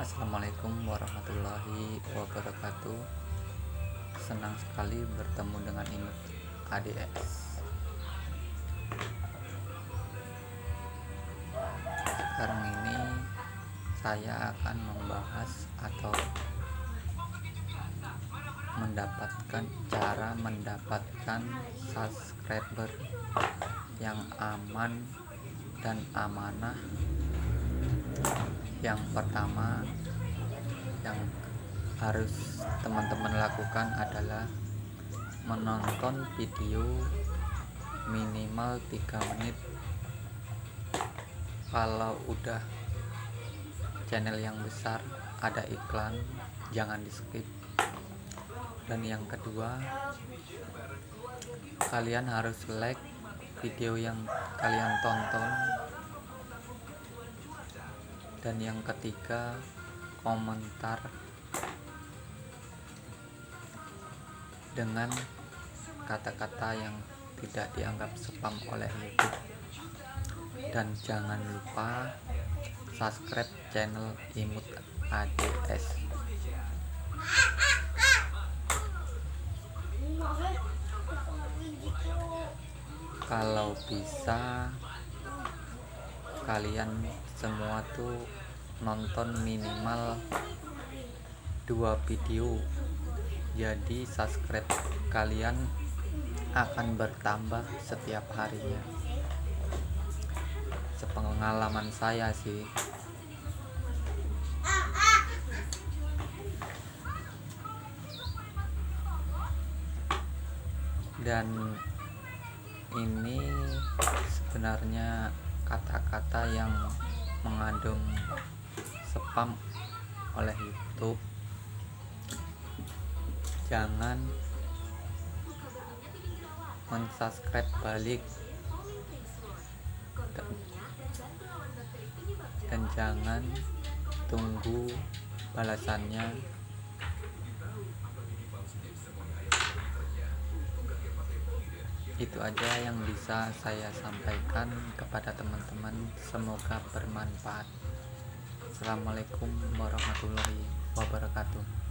Assalamualaikum warahmatullahi wabarakatuh. Senang sekali bertemu dengan Imut ADS. Sekarang ini saya akan membahas atau cara mendapatkan subscriber yang aman dan amanah. Yang pertama yang harus teman-teman lakukan adalah menonton video minimal 3 menit. Kalau udah channel yang besar ada iklan, jangan di skip. Dan yang kedua, kalian harus like video yang kalian tonton. Dan yang ketiga, komentar dengan kata-kata yang tidak dianggap spam oleh YouTube. Dan jangan lupa subscribe channel Imut ADS. Kalau bisa kalian semua tuh nonton minimal 2 video, jadi subscribe kalian akan bertambah setiap harinya. Sepengalaman saya sih. Dan ini sebenarnya kata-kata yang mengandung spam oleh YouTube. Jangan mensubscribe balik dan jangan tunggu balasannya. Itu aja yang bisa saya sampaikan kepada teman-teman, semoga bermanfaat. Assalamualaikum warahmatullahi wabarakatuh.